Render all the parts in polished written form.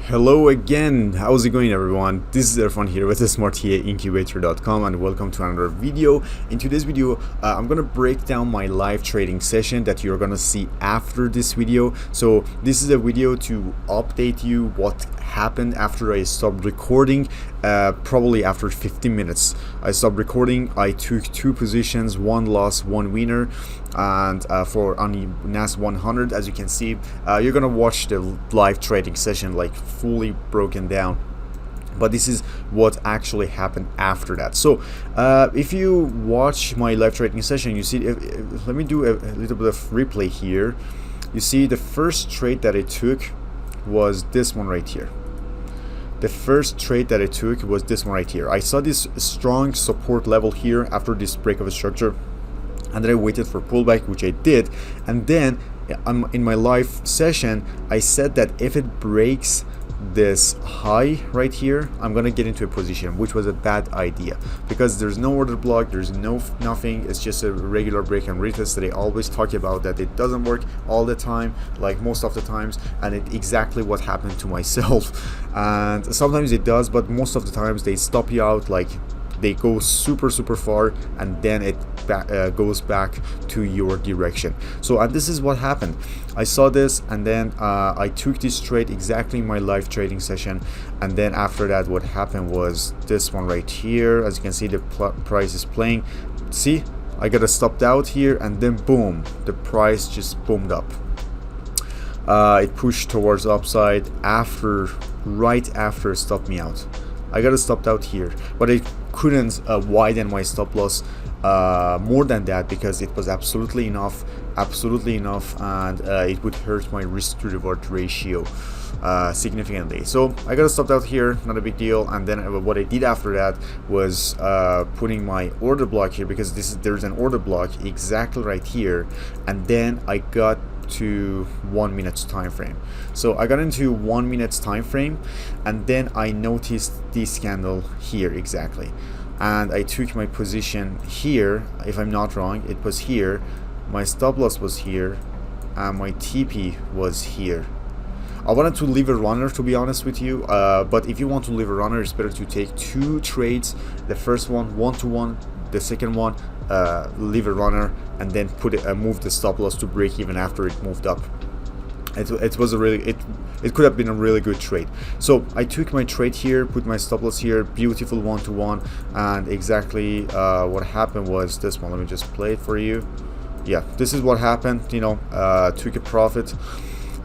Hello again, how's it going everyone? This is Irfan here with SmartEAIncubator.com and welcome to another video. In today's video, I'm gonna break down my live trading session that you're gonna see after this video. So this is a video to update you what happened after I stopped recording. Probably after 15 minutes I stopped recording. I took two positions, one loss, one winner, and for on the NAS 100, as you can see, you're gonna watch the live trading session like fully broken down, but this is what actually happened after that. So if you watch my live trading session, you see, let me do a little bit of replay here. You see the first trade that I took was this one right here. The first trade that I took was this one right here. I saw this strong support level here after this break of a structure, and then I waited for pullback, which I did. And then in my live session, I said that if it breaks this high right here, I'm gonna get into a position, which was a bad idea because there's no order block, there's nothing. It's just a regular break and retest that I always talk about, that it doesn't work all the time, like most of the times, and it exactly what happened to myself. And sometimes it does, but most of the times they stop you out, like they go super far, and then it goes back to your direction. So and this is what happened. I saw this, and then I took this trade exactly in my live trading session, and then after that what happened was this one right here. As you can see, the price is playing. See, I got stopped out here, and then boom, the price just boomed up. It pushed towards upside right after it stopped me out. I got stopped out here, but I couldn't widen my stop loss more than that because it was absolutely enough, and it would hurt my risk to reward ratio significantly. So I got stopped out here, not a big deal. And then what I did after that was putting my order block here, because there's an order block exactly right here, and then I got to 1 minute time frame. So I got into 1 minute time frame, and then I noticed this candle here exactly, and I took my position here. If I'm not wrong, it was here. My stop loss was here, and my TP was here. I wanted to leave a runner, to be honest with you, but if you want to leave a runner, it's better to take two trades. The first one 1-to-1, the second one leave a runner, and then move the stop loss to break even after it moved up. It was a really, it could have been a really good trade. So I took my trade here, put my stop loss here, beautiful 1-to-1, and exactly what happened was this one. Let me just play it for you. Yeah, this is what happened. You know, took a profit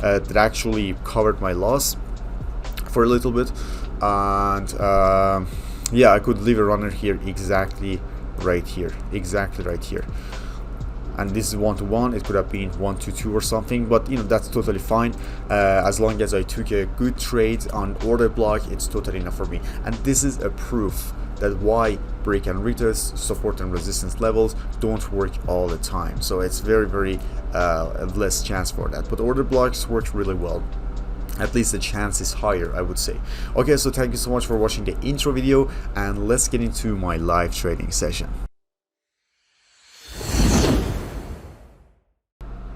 that actually covered my loss for a little bit, and yeah, I could leave a runner here exactly right here, and this is 1-to-1. It could have been 1-to-2 or something, but you know, that's totally fine. As long as I took a good trade on order block, it's totally enough for me. And this is a proof that why break and retest, support and resistance levels don't work all the time. So it's very less chance for that, but order blocks work really well. At least the chance is higher, I would say. Okay, so thank you so much for watching the intro video, and let's get into my live trading session.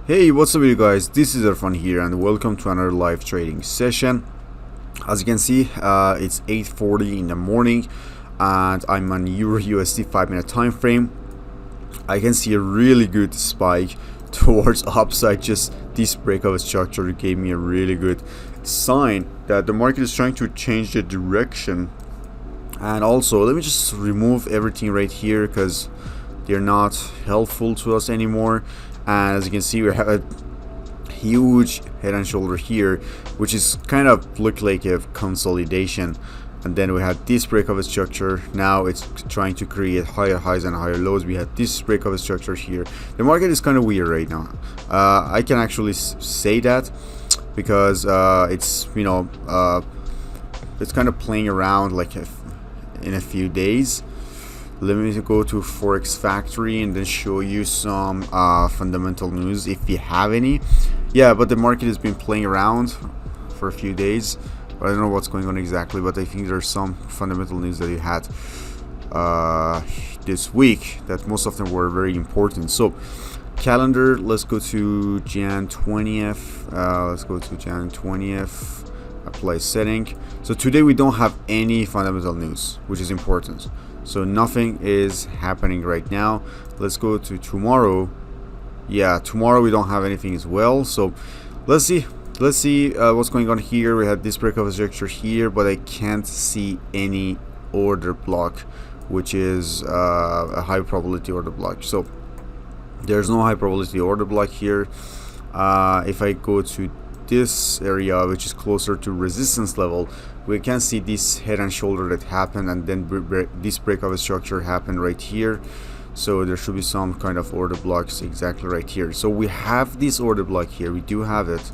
Hey, what's up you guys, this is Irfan here, and welcome to another live trading session. As you can see, it's 8:40 in the morning, and I'm on EURUSD 5-minute time frame. I can see a really good spike towards upside. Just this break of a structure gave me a really good sign that the market is trying to change the direction. And also, let me just remove everything right here because they're not helpful to us anymore. And as you can see, we have a huge head and shoulder here, which is kind of look like a consolidation. And then we had this break of a structure. Now it's trying to create higher highs and higher lows. We had this break of a structure here. The market is kind of weird right now. I can actually say that because it's, you know, it's kind of playing around like in a few days. Let me go to Forex Factory and then show you some fundamental news if you have any. Yeah, but the market has been playing around for a few days. I don't know what's going on exactly, but I think there's some fundamental news that you had this week that most of them were very important. So calendar, let's go to Jan 20th. Let's go to Jan 20th. apply setting. So today we don't have any fundamental news, which is important. So nothing is happening right now. Let's go to tomorrow. Yeah, tomorrow we don't have anything as well. So let's see what's going on here. We had this breakout structure here, but I can't see any order block, which is a high probability order block. So there's no high probability order block here. If I go to this area, which is closer to resistance level, we can see this head and shoulder that happened, and then this breakout structure happened right here. So there should be some kind of order blocks exactly right here. So we have this order block here, we do have it.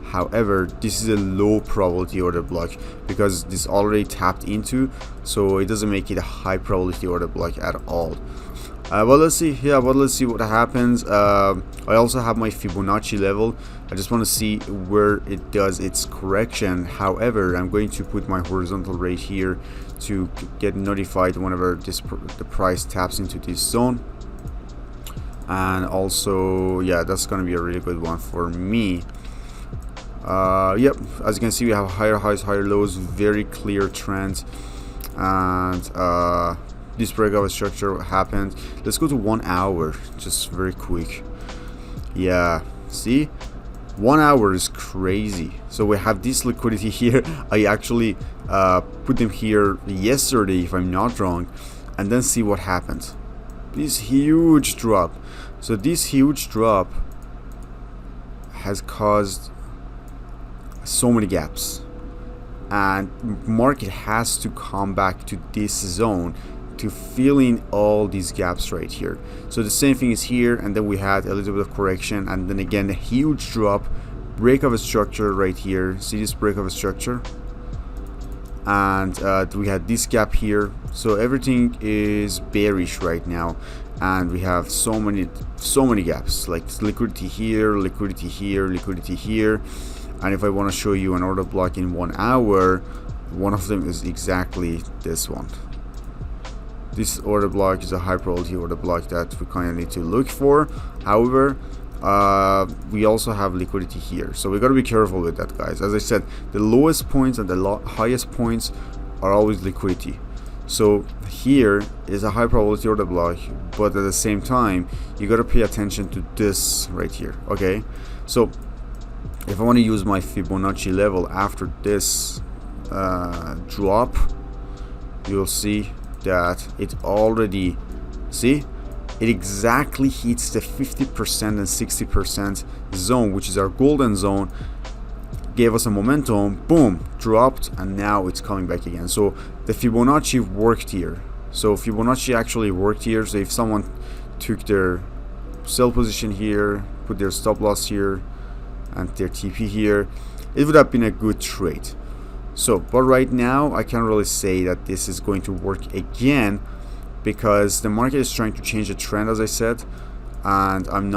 However, this is a low probability order block because this already tapped into, so it doesn't make it a high probability order block at all. But let's see, let's see what happens. I also have my Fibonacci level. I just want to see where it does its correction. However, I'm going to put my horizontal rate here to get notified whenever the price taps into this zone. And also, yeah, that's going to be a really good one for me. Yep, as you can see, we have higher highs, higher lows, very clear trend. And this breakout structure happened. Let's go to 1 hour, just very quick. Yeah, see, 1 hour is crazy. So we have this liquidity here. I actually put them here yesterday, if I'm not wrong, and then see what happened. This huge drop. So this huge drop has caused so many gaps, and market has to come back to this zone to fill in all these gaps right here. So the same thing is here, and then we had a little bit of correction, and then again a huge drop, break of a structure right here. See this break of a structure, and we had this gap here. So everything is bearish right now, and we have so many gaps, like liquidity here, liquidity here, liquidity here. And if I want to show you an order block in 1 hour, one of them is exactly this one. This order block is a high probability order block that we kind of need to look for. However, we also have liquidity here, so we got to be careful with that, guys. As I said, the lowest points and the highest points are always liquidity. So here is a high probability order block, but at the same time you got to pay attention to this right here. Okay, so if I want to use my Fibonacci level after this drop, you'll see that it already, see, it exactly hits the 50% and 60% zone, which is our golden zone. Gave us a momentum, boom, dropped, and now it's coming back again. So the Fibonacci worked here. So Fibonacci actually worked here. So if someone took their sell position here, put their stop loss here, and their TP here, it would have been a good trade. So, but right now I can't really say that this is going to work again, because the market is trying to change the trend, as I said, and I'm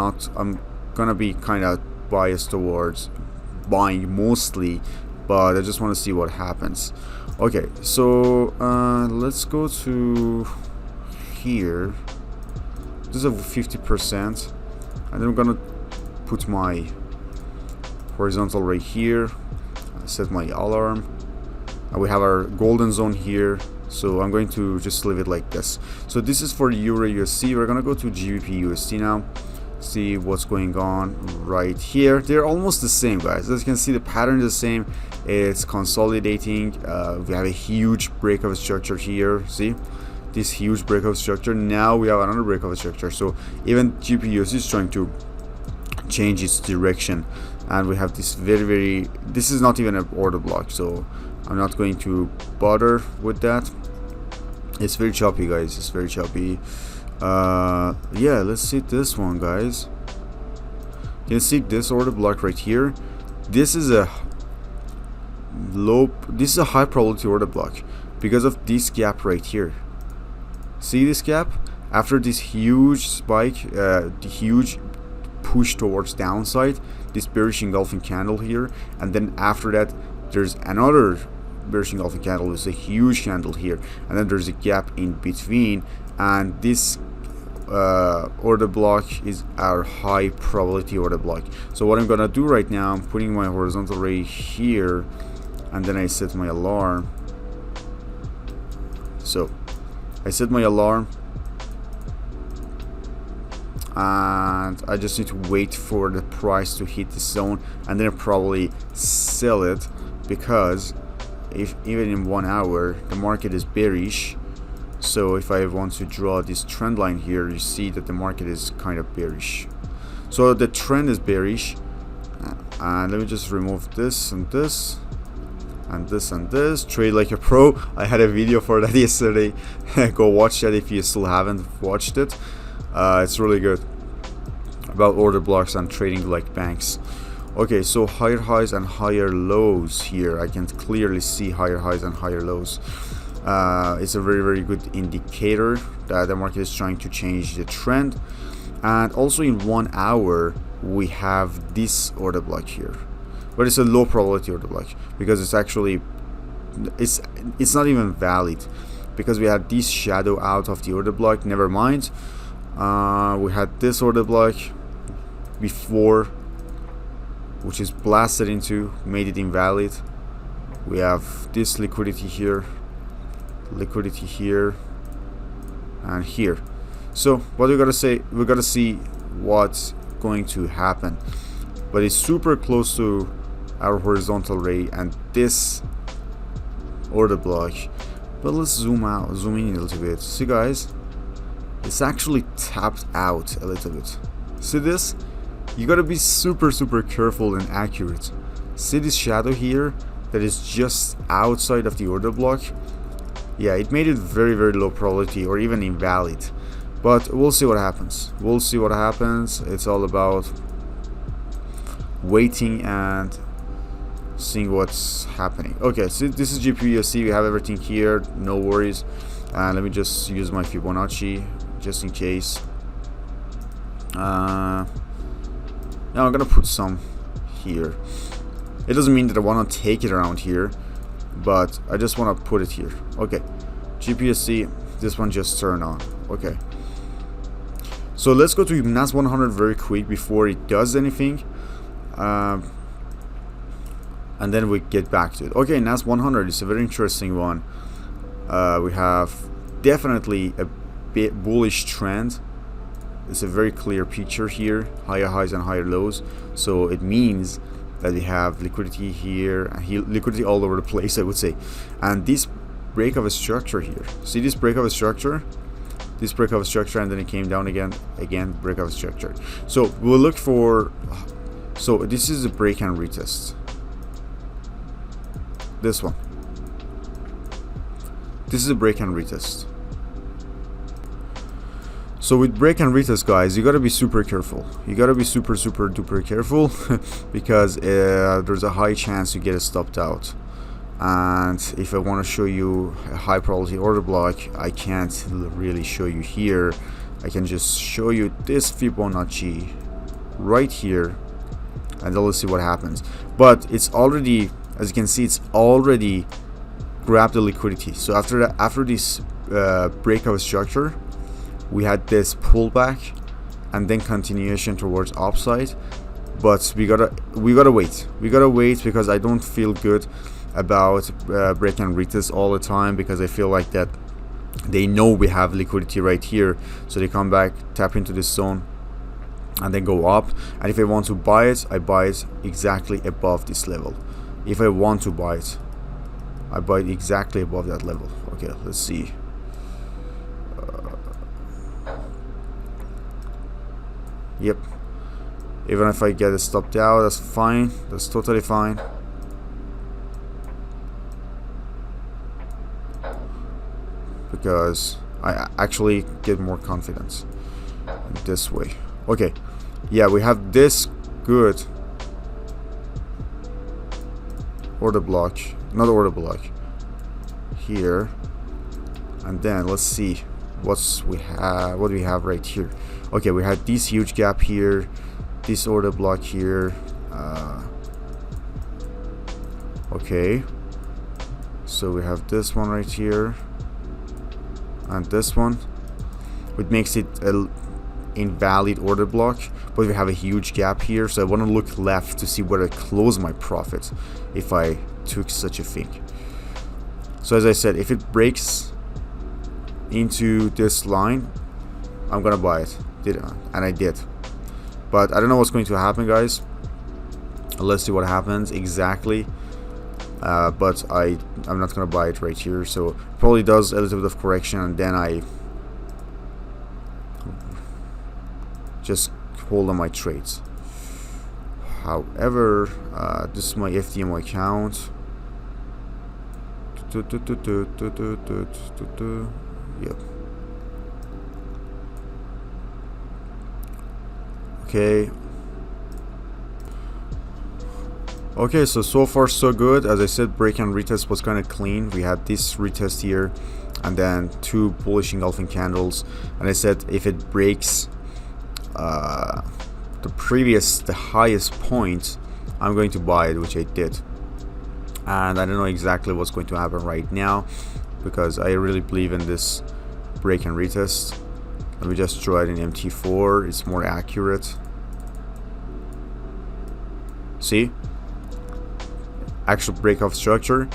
gonna be kind of biased towards buying mostly, but I just want to see what happens. Okay, so let's go to here. This is a 50%, and then I'm gonna put my horizontal right here, set my alarm, and we have our golden zone here. So I'm going to just leave it like this. So this is for EURUSD. We're gonna go to GBPUSD now, see what's going on right here. They're almost the same, guys. As you can see, the pattern is the same. It's consolidating. We have a huge breakout structure here. See this huge breakout structure. Now we have another breakout structure. So even GBPUSD is trying to change its direction, and we have this this is not even an order block, so I'm not going to bother with that. It's very choppy, guys. It's very choppy. Yeah, let's see this one, guys. You can see this order block right here. This is a high probability order block because of this gap right here. See this gap? After this huge spike, the huge push towards downside, this bearish engulfing candle here, and then after that there's another bearish engulfing candle. It's a huge candle here, and then there's a gap in between, and this order block is our high probability order block. So what I'm gonna do right now, I'm putting my horizontal ray here, and then I set my alarm. So I set my alarm, and I just need to wait for the price to hit the zone, and then probably sell it, because if even in 1 hour the market is bearish. So if I want to draw this trend line here, you see that the market is kind of bearish. So the trend is bearish, and let me just remove this and this and this and this. Trade like a pro. I had a video for that yesterday. Go watch that if you still haven't watched it. It's really good, about order blocks and trading like banks. Okay, so higher highs and higher lows here. I can clearly see higher highs and higher lows. It's a very good indicator that the market is trying to change the trend. And also in 1 hour we have this order block here, but it's a low probability order block, because it's actually it's not even valid, because we had this shadow out of the order block. Never mind. We had this order block before, which is blasted into, made it invalid. We have this liquidity here, and here. So what we gotta say, we gotta see what's going to happen, but it's super close to our horizontal ray and this order block. But let's zoom in a little bit. See guys, it's actually tapped out a little bit. See this? You gotta be super careful and accurate. See this shadow here that is just outside of the order block? Yeah, it made it very low probability or even invalid. But we'll see what happens. It's all about waiting and seeing what's happening. Okay, so this is GBPUSD. We have everything here, no worries. Let me just use my Fibonacci just in case. Now I'm gonna put some here. It doesn't mean that I want to take it around here, but I just want to put it here. Okay, GBPUSD, this one just turned on. Okay, so let's go to NAS 100 very quick before it does anything, and then we get back to it. Okay, NAS 100 is a very interesting one. We have definitely a bit bullish trend. It's a very clear picture here, higher highs and higher lows. So it means that we have liquidity here, liquidity all over the place, I would say. And this break of a structure here, see this break of a structure, and then it came down again, break of a structure. So we'll look for, so this is a break and retest. This one, this is a break and retest. So with break and retest, guys, you gotta be super careful. You gotta be super duper careful because there's a high chance you get stopped out. And if I want to show you a high probability order block, I can't really show you here. I can just show you this Fibonacci right here, and then let's see what happens. But it's already, as you can see, it's already grabbed the liquidity. So after that, after this breakout structure, we had this pullback and then continuation towards upside. But we gotta wait. We gotta wait because I don't feel good about break and retest all the time, because I feel like that they know we have liquidity right here, so they come back, tap into this zone, and then go up. And if I want to buy it, I buy it exactly above this level. If I want to buy it, I buy it exactly above that level. Okay, let's see. Yep. Even if I get it stopped out, that's fine. That's totally fine. Because I actually get more confidence this way. Okay. Yeah, we have this good order block, not order block here, and then let's see what we have right here. Okay, we had this huge gap here, this order block here. Okay, so we have this one right here and this one, which makes it invalid order block, but we have a huge gap here, so I want to look left to see where I close my profit if I took such a thing. So as I said, if it breaks into this line, I'm gonna buy it. And I did, but I don't know what's going to happen, guys. Let's see what happens exactly. But I'm not gonna buy it right here, so probably does a little bit of correction, and then I just hold on my trades. However, this is my FDMO account. Yep. Okay, so far so good. As I said, break and retest was kind of clean. We had this retest here, and then 2 bullish engulfing candles, and I said if it breaks the highest point, I'm going to buy it, which I did. And I don't know exactly what's going to happen right now, because I really believe in this break and retest. Let me just draw it in MT4, it's more accurate. See, actual break of structure,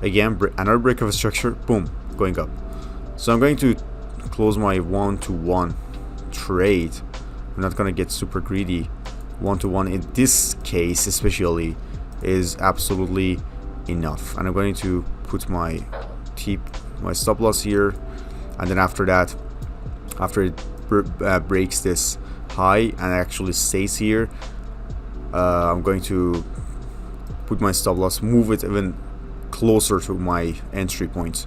again another break of structure, boom, going up. So I'm going to close my 1-to-1 trade. I'm not gonna get super greedy. 1-to-1 in this case especially is absolutely enough, and I'm going to put my stop loss here, and then after that, after it breaks this high and actually stays here, I'm going to put my stop loss, move it even closer to my entry point.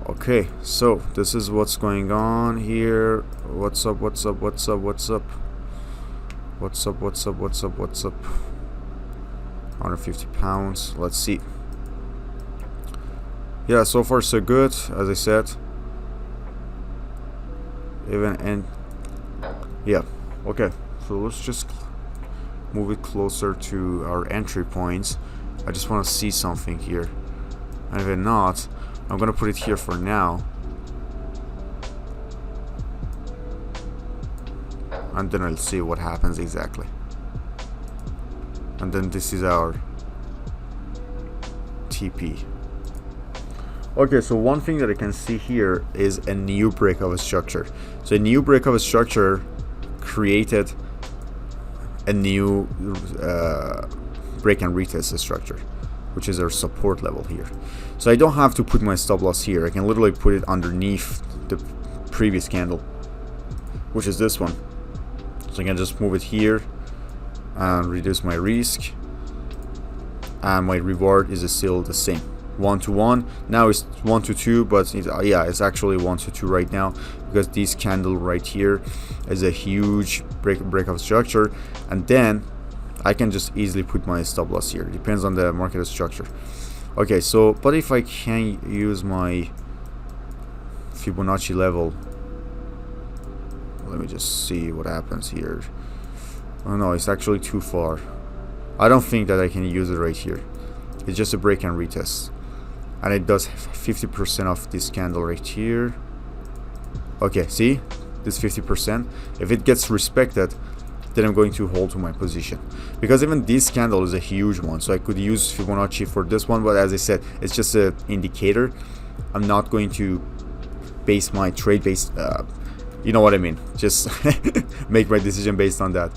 Okay, so this is what's going on here. What's up? 150 pounds. Let's see. Yeah, so far so good. As I said, yeah. Okay, so let's just move it closer to our entry points. I just want to see something here, and if not, I'm gonna put it here for now, and then I'll see what happens exactly. And then this is our TP. Okay, so one thing that I can see here is a new break of a structure. So a new break of a structure created a new break and retest structure, which is our support level here. So I don't have to put my stop loss here. I can literally put it underneath the previous candle, which is this one. So I can just move it here and reduce my risk, and my reward is still the same, 1-to-1. Now it's 1-to-2, but yeah, it's actually 1-to-2 right now, because this candle right here is a huge break of structure, and then I can just easily put my stop loss here. Depends on the market structure. Okay, so but if I can use my Fibonacci level, let me just see what happens here. Oh no, it's actually too far. I don't think that I can use it right here. It's just a break and retest, and it does 50% of this candle right here. Okay, see this 50%. If it gets respected, then I'm going to hold to my position, because even this candle is a huge one, so I could use Fibonacci for this one, but as I said, it's just an indicator. I'm not going to base my trade based, you know what I mean, just make my decision based on that.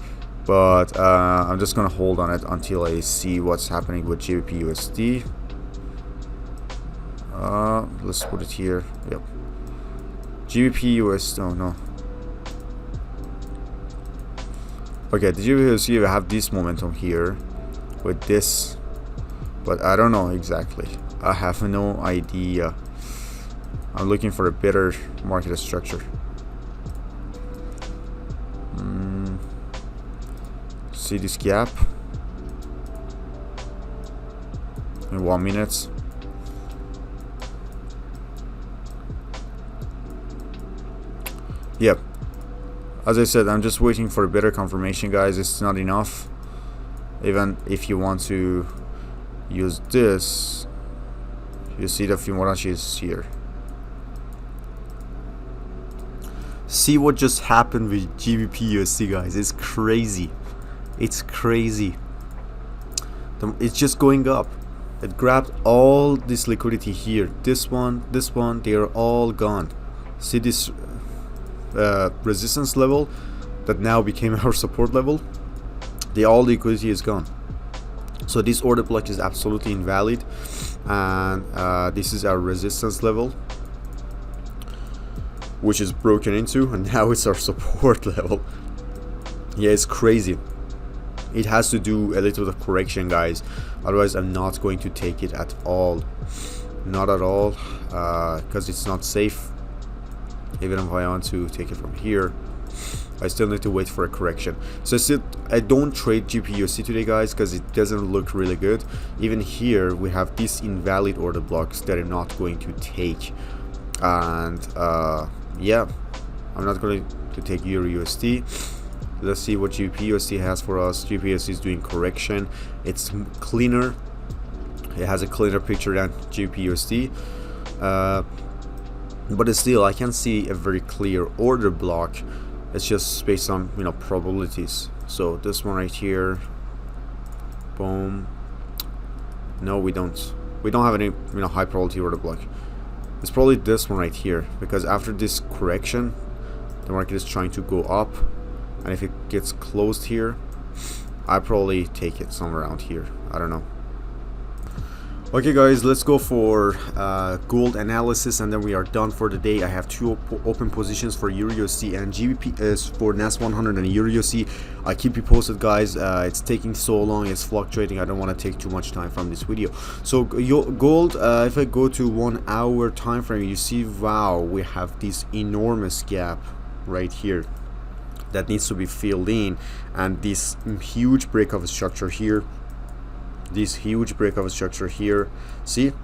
But I'm just gonna hold on it until I see what's happening with GBPUSD. Let's put it here. Yep. GBPUSD. Oh no. Okay, the GBPUSD have this momentum here with this, but I don't know exactly. I have no idea. I'm looking for a better market structure. See this gap in 1 minute. Yep. As I said, I'm just waiting for a better confirmation, guys. It's not enough. Even if you want to use this, you see the Fibonacci is here. See what just happened with GBPUSD, guys. It's crazy. It's crazy. It's just going up. It grabbed all this liquidity here. This one, they are all gone. See this resistance level that now became our support level? All the liquidity is gone. So this order block is absolutely invalid, and this is our resistance level, which is broken into, and now it's our support level. Yeah, it's crazy. It has to do a little bit of correction, guys, otherwise I'm not going to take it at all. Not at all, because it's not safe. Even if I want to take it from here, I still need to wait for a correction. So I don't trade GBPUSD today, guys, because it doesn't look really good. Even here we have these invalid order blocks that I'm not going to take, and yeah, I'm not going to take EURUSD. Let's see what GBPUSD has for us. GBPUSD is doing correction. It's cleaner. It has a cleaner picture than GBPUSD, but still I can see a very clear order block. It's just based on, you know, probabilities. So this one right here, boom. No, we don't have any, you know, high probability order block. It's probably this one right here, because after this correction the market is trying to go up, and if it gets closed here, I probably take it somewhere around here. I don't know. Okay, guys, let's go for gold analysis, and then we are done for the day. I have two open positions for EURUSD and GBP for NAS 100 and EURUSD. I keep you posted, guys. It's taking so long, it's fluctuating. I don't want to take too much time from this video. So gold, if I go to 1 hour time frame, you see, wow, we have this enormous gap right here that needs to be filled in, and this huge break of a structure here. This huge break of a structure here. See,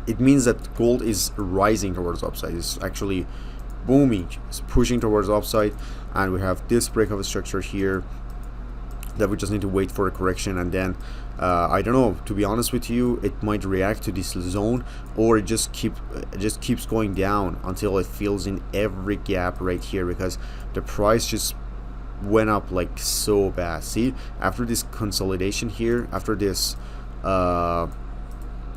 it means that gold is rising towards upside. It's actually booming. It's pushing towards upside, and we have this break of a structure here that we just need to wait for a correction, and then I don't know, to be honest with you, it might react to this zone, or it just keeps going down until it fills in every gap right here, because the price just went up like so bad. See, after this consolidation here, after this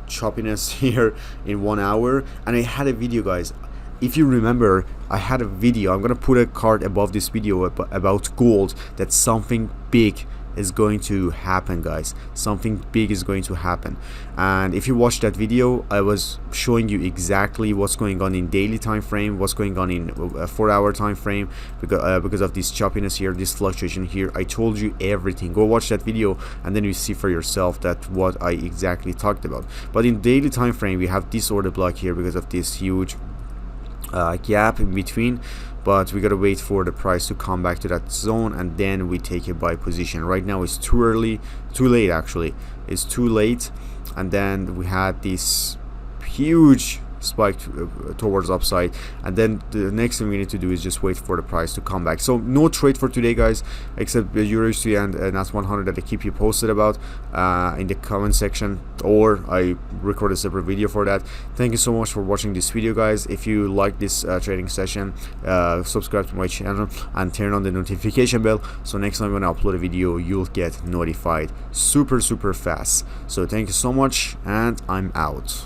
choppiness here in 1 hour, and I had a video, guys, if you remember, I had a video, I'm gonna put a card above this video about gold, that something big is going to happen, guys. Something big is going to happen. And if you watched that video, I was showing you exactly what's going on in daily time frame, what's going on in a 4 hour time frame, because of this choppiness here, this fluctuation here. I told you everything. Go watch that video, and then you see for yourself that what I exactly talked about. But in daily time frame, we have this order block here because of this huge gap in between, but we gotta wait for the price to come back to that zone, and then we take a buy position. Right now it's too late actually. It's too late, and then we had this huge spike towards upside, and then the next thing we need to do is just wait for the price to come back. So no trade for today, guys, except the EURUSD and NAS 100 that I keep you posted about in the comment section, or I record a separate video for that. Thank you so much for watching this video, guys. If you like this trading session, subscribe to my channel and turn on the notification bell, so next time when I upload a video you'll get notified super fast. So thank you so much, and I'm out.